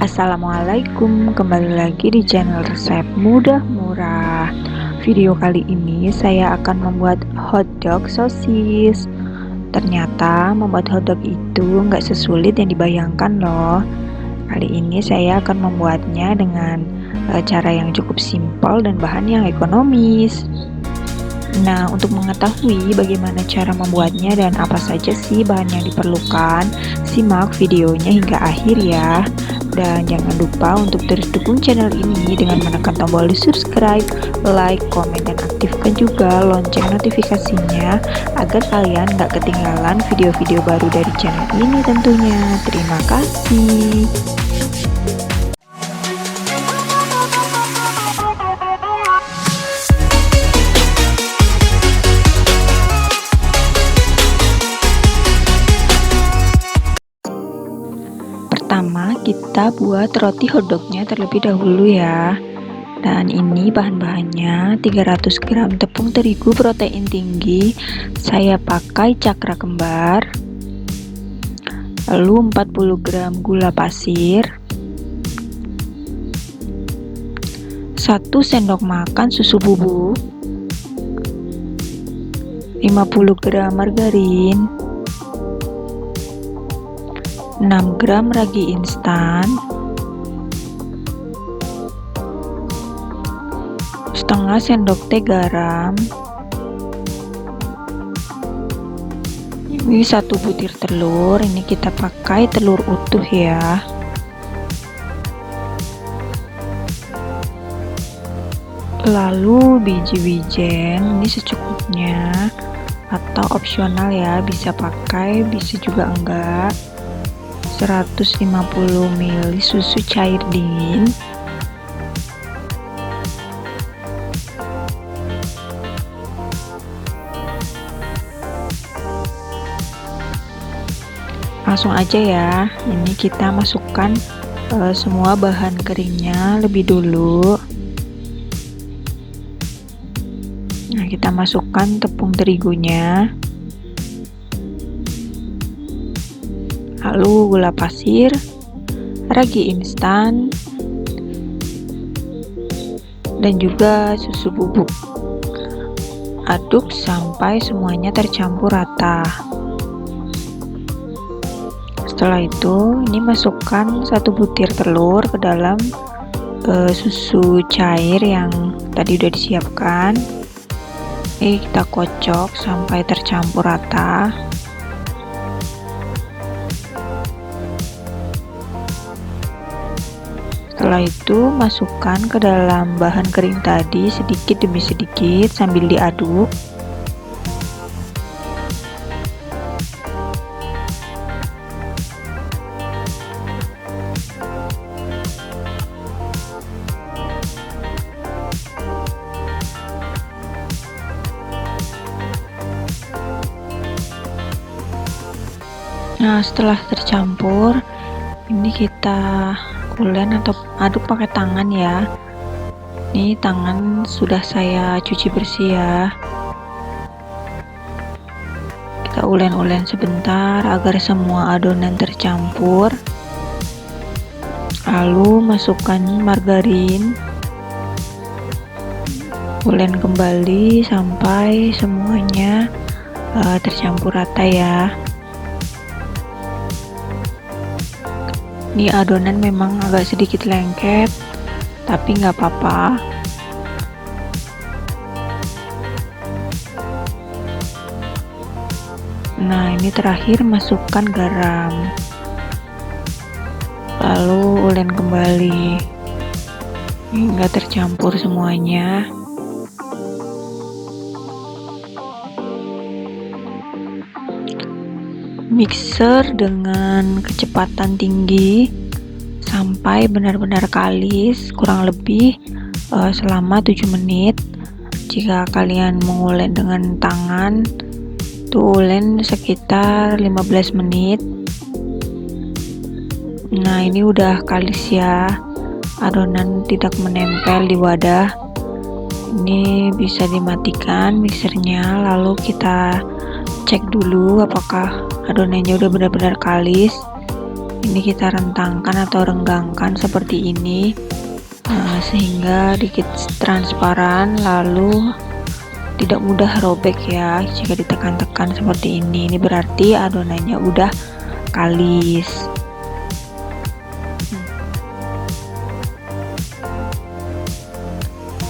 Assalamualaikum, kembali lagi di channel resep mudah murah. Video kali ini saya akan membuat hotdog sosis. Ternyata membuat hotdog itu nggak sesulit yang dibayangkan loh. Kali ini saya akan membuatnya dengan cara yang cukup simpel dan bahan yang ekonomis. Nah, untuk mengetahui bagaimana cara membuatnya dan apa saja sih bahan yang diperlukan, simak videonya hingga akhir ya. Dan jangan lupa untuk terus dukung channel ini dengan menekan tombol subscribe, like, komen, dan aktifkan juga lonceng notifikasinya agar kalian nggak ketinggalan video-video baru dari channel ini tentunya. Terima kasih. Pertama, kita buat roti hotdognya terlebih dahulu ya. Dan ini bahan-bahannya: 300 gram tepung terigu protein tinggi, saya pakai cakra kembar. Lalu 40 gram gula pasir, 1 sendok makan susu bubuk, 50 gram margarin, 6 gram ragi instan, setengah sendok teh garam, ini 1 butir telur, ini kita pakai telur utuh ya. Lalu biji wijen ini secukupnya atau opsional ya, bisa pakai bisa juga enggak. 150 ml susu cair dingin, langsung aja ya. Ini kita masukkan semua bahan keringnya lebih dulu. Nah, kita masukkan tepung terigunya, lalu gula pasir, ragi instan, dan juga susu bubuk. Aduk sampai semuanya tercampur rata. Setelah itu, ini masukkan 1 butir telur ke dalam susu cair yang tadi udah disiapkan. Ini kita kocok sampai tercampur rata. Setelah itu, masukkan ke dalam bahan kering tadi sedikit demi sedikit sambil diaduk. Nah, setelah tercampur, ini kita ulen atau aduk pakai tangan ya. Ini tangan sudah saya cuci bersih ya. Kita ulen-ulen sebentar agar semua adonan tercampur. Lalu masukkan margarin, ulen kembali sampai semuanya tercampur rata ya. Ini adonan memang agak sedikit lengket, tapi nggak apa-apa. Nah, ini terakhir masukkan garam, lalu ulen kembali hingga tercampur semuanya. Mixer dengan kecepatan tinggi sampai benar-benar kalis, kurang lebih selama 7 menit. Jika kalian mengulen dengan tangan, tuh ulen sekitar 15 menit. Nah, ini udah kalis ya, adonan tidak menempel di wadah. Ini bisa dimatikan mixernya, lalu kita cek dulu apakah adonannya udah benar-benar kalis. Ini kita rentangkan atau renggangkan seperti ini, sehingga dikit transparan, lalu tidak mudah robek ya jika ditekan-tekan seperti ini. Ini berarti adonannya udah kalis.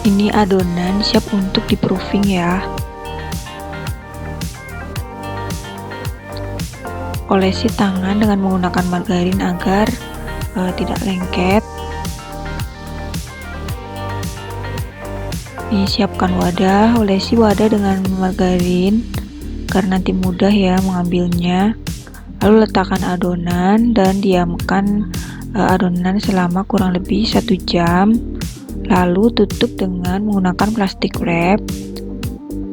Ini adonan siap untuk di proofing ya. Olesi tangan dengan menggunakan margarin agar tidak lengket. Ini siapkan wadah, olesi wadah dengan margarin karena nanti mudah ya mengambilnya. Lalu letakkan adonan dan diamkan adonan selama kurang lebih 1 jam. Lalu tutup dengan menggunakan plastik wrap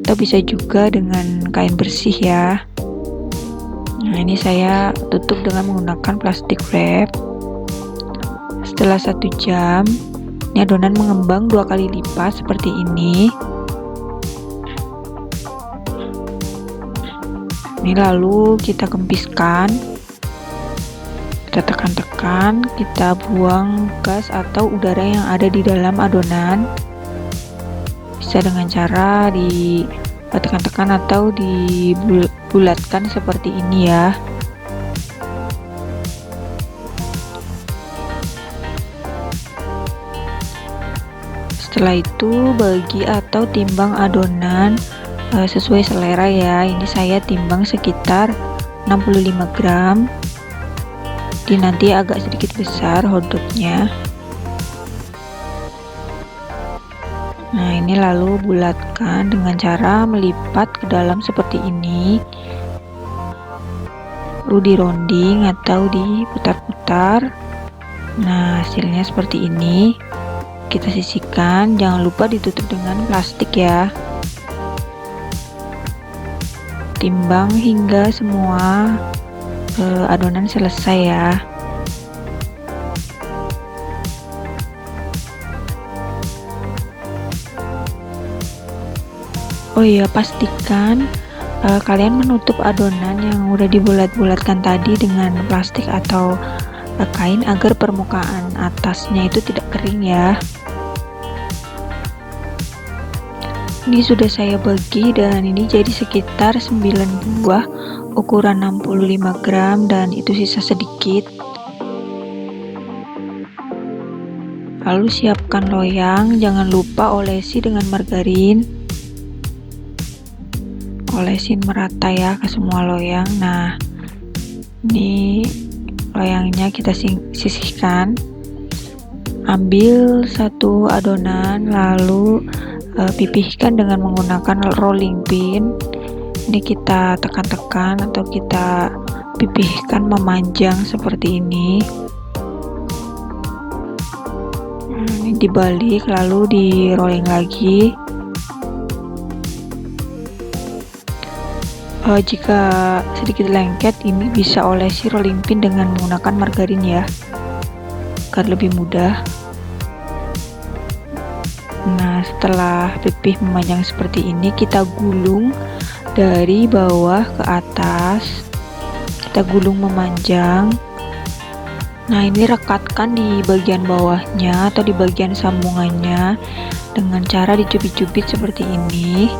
atau bisa juga dengan kain bersih ya. Nah, ini saya tutup dengan menggunakan plastik wrap. Setelah 1 jam, ini adonan mengembang 2 kali lipat seperti ini. Ini lalu kita kempiskan, kita tekan-tekan, kita buang gas atau udara yang ada di dalam adonan. Bisa dengan cara ditekan-tekan atau dibulatkan seperti ini ya. Setelah itu bagi atau timbang adonan sesuai selera ya. Ini saya timbang sekitar 65 gram. Jadi nanti agak sedikit besar hotdognya. Nah, ini lalu bulatkan dengan cara melipat ke dalam seperti ini. Lalu dironding atau diputar-putar. Nah, hasilnya seperti ini. Kita sisihkan, jangan lupa ditutup dengan plastik ya. Timbang hingga semua adonan selesai ya. Oh iya, pastikan kalian menutup adonan yang udah dibulat-bulatkan tadi dengan plastik atau kain agar permukaan atasnya itu tidak kering ya. Ini sudah saya bagi dan ini jadi sekitar 9 buah ukuran 65 gram dan itu sisa sedikit. Lalu siapkan loyang, jangan lupa olesi dengan margarin. Olesin merata ya ke semua loyang. Nah, ini loyangnya kita sisihkan. Ambil satu adonan lalu pipihkan dengan menggunakan rolling pin. Ini kita tekan-tekan atau kita pipihkan memanjang seperti ini. Ini dibalik lalu di rolling lagi. Jika sedikit lengket, ini bisa olesi rolling pin dengan menggunakan margarin ya, agar lebih mudah. Nah, setelah pipih memanjang seperti ini, kita gulung dari bawah ke atas. Kita gulung memanjang. Nah, ini rekatkan di bagian bawahnya atau di bagian sambungannya dengan cara dicubit-cubit seperti ini.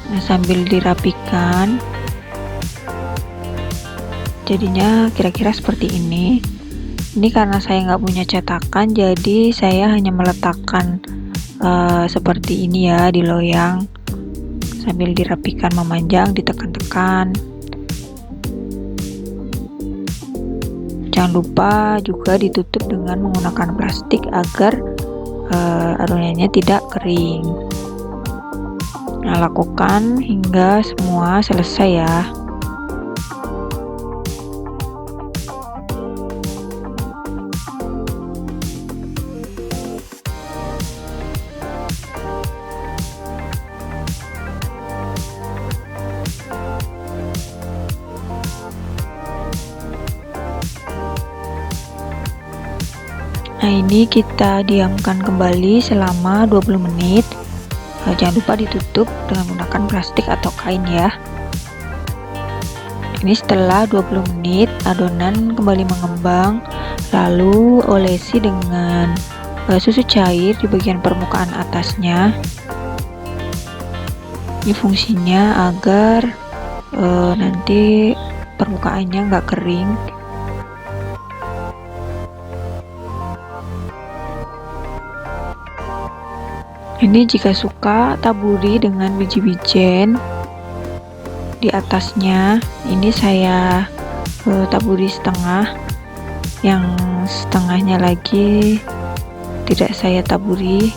Nah, sambil dirapikan. Jadinya kira-kira seperti ini. Ini karena saya nggak punya cetakan, jadi saya hanya meletakkan seperti ini ya di loyang, sambil dirapikan memanjang, ditekan-tekan. Jangan lupa juga ditutup dengan menggunakan plastik agar adonannya tidak kering. Nah, lakukan hingga semua selesai ya. Nah, ini kita diamkan kembali selama 20 menit. Jangan lupa ditutup dengan menggunakan plastik atau kain ya. Ini setelah 20 menit adonan kembali mengembang, lalu olesi dengan susu cair di bagian permukaan atasnya. Ini fungsinya agar nanti permukaannya nggak kering. Ini jika suka taburi dengan biji-bijian di atasnya. Ini saya taburi setengah, yang setengahnya lagi tidak saya taburi.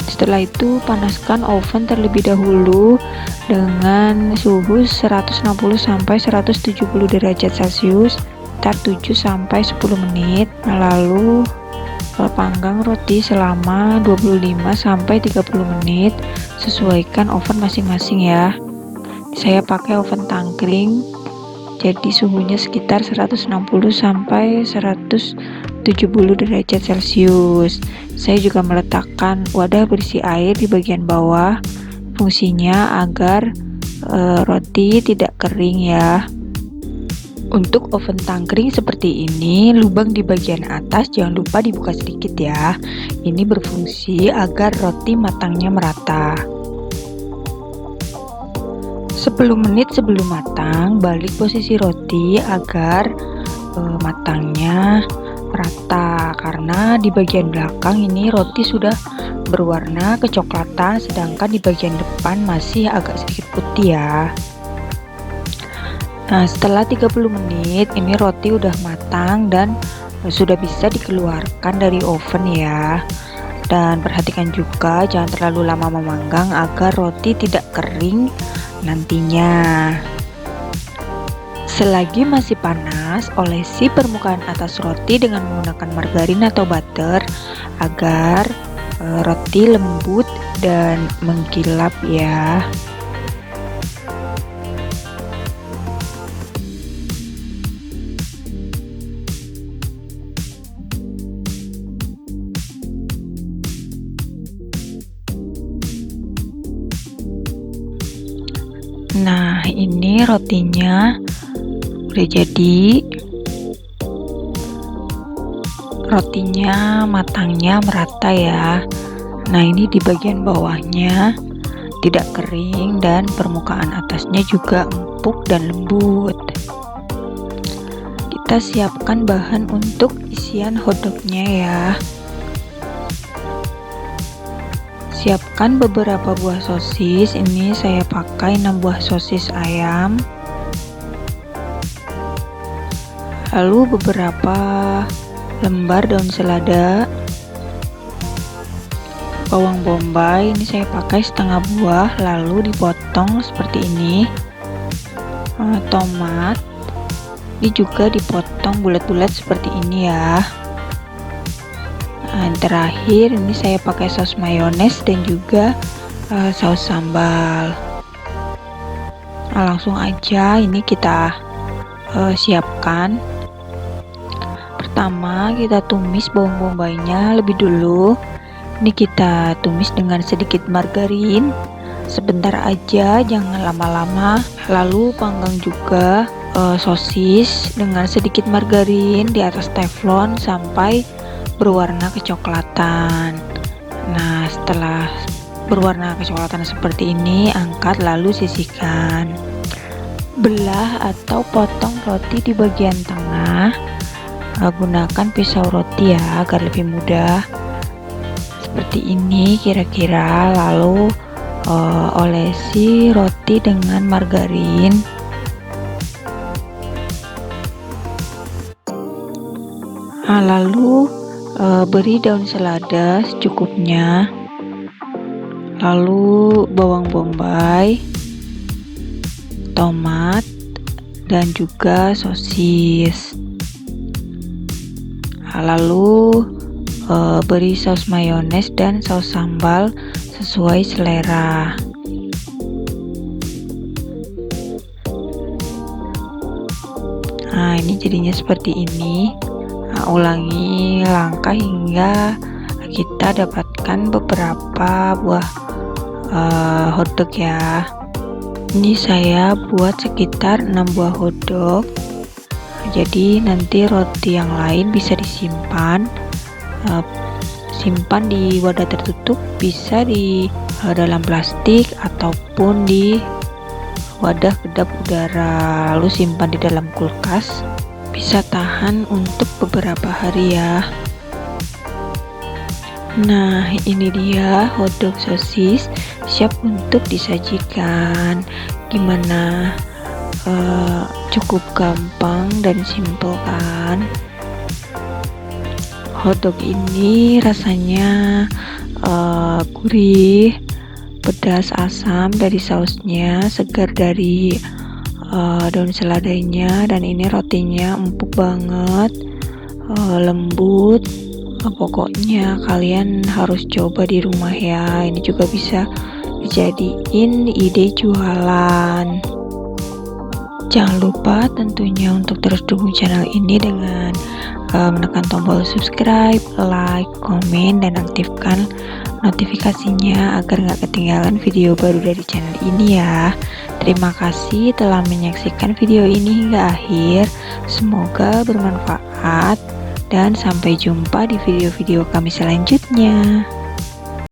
Setelah itu panaskan oven terlebih dahulu dengan suhu 160 sampai 170 derajat Celcius sekitar 7 sampai 10 menit. Lalu panggang roti selama 25 sampai 30 menit. Sesuaikan oven masing-masing ya. Saya pakai oven tangkring, jadi suhunya sekitar 160 sampai 170 derajat Celcius. Saya juga meletakkan wadah berisi air di bagian bawah, fungsinya agar roti tidak kering ya. Untuk oven tangkring seperti ini, lubang di bagian atas jangan lupa dibuka sedikit ya. Ini berfungsi agar roti matangnya merata. 10 menit sebelum matang, balik posisi roti agar matangnya rata, karena di bagian belakang ini roti sudah berwarna kecoklatan, sedangkan di bagian depan masih agak sedikit putih ya. Nah, setelah 30 menit ini roti udah matang dan sudah bisa dikeluarkan dari oven ya. Dan perhatikan juga jangan terlalu lama memanggang agar roti tidak kering nantinya. Selagi masih panas, olesi permukaan atas roti dengan menggunakan margarin atau butter agar roti lembut dan mengkilap ya. Nah, ini rotinya udah jadi. Rotinya matangnya merata ya. Nah, ini di bagian bawahnya tidak kering dan permukaan atasnya juga empuk dan lembut. Kita siapkan bahan untuk isian hotdognya ya. Siapkan beberapa buah sosis. Ini saya pakai 6 buah sosis ayam. Lalu beberapa lembar daun selada, bawang bombay. Ini saya pakai setengah buah, lalu dipotong seperti ini. Tomat, ini juga dipotong bulat-bulat seperti ini ya. Nah, yang terakhir ini saya pakai saus mayones dan juga saus sambal. Nah, langsung aja ini kita siapkan. Pertama kita tumis bawang bombaynya lebih dulu. Ini kita tumis dengan sedikit margarin, sebentar aja, jangan lama-lama. Lalu panggang juga sosis dengan sedikit margarin di atas teflon sampai berwarna kecoklatan. Nah, setelah berwarna kecoklatan seperti ini, angkat lalu sisihkan. Belah atau potong roti di bagian tengah. Gunakan pisau roti ya agar lebih mudah. Seperti ini kira-kira. Lalu olesi roti dengan margarin. Nah, lalu beri daun selada secukupnya. Lalu bawang bombay, tomat, dan juga sosis. Lalu beri saus mayones dan saus sambal sesuai selera. Nah, ini jadinya seperti ini. Nah, ulangi langkah hingga kita dapatkan beberapa buah hotdog ya. Ini saya buat sekitar 6 buah hotdog. Jadi nanti roti yang lain bisa disimpan, simpan di wadah tertutup, bisa di dalam plastik ataupun di wadah kedap udara, lalu simpan di dalam kulkas, bisa tahan untuk beberapa hari ya. Nah, ini dia hotdog sosis siap untuk disajikan. Gimana? Cukup gampang dan simple kan? Hotdog ini rasanya gurih, pedas, asam dari sausnya, segar dari daun seladainya, dan ini rotinya empuk banget, lembut. Pokoknya kalian harus coba di rumah ya. Ini juga bisa dijadiin ide jualan. Jangan lupa tentunya untuk terus dukung channel ini dengan menekan tombol subscribe, like, komen, dan aktifkan notifikasinya agar nggak ketinggalan video baru dari channel ini ya. Terima kasih telah menyaksikan video ini hingga akhir. Semoga bermanfaat dan sampai jumpa di video-video kami selanjutnya.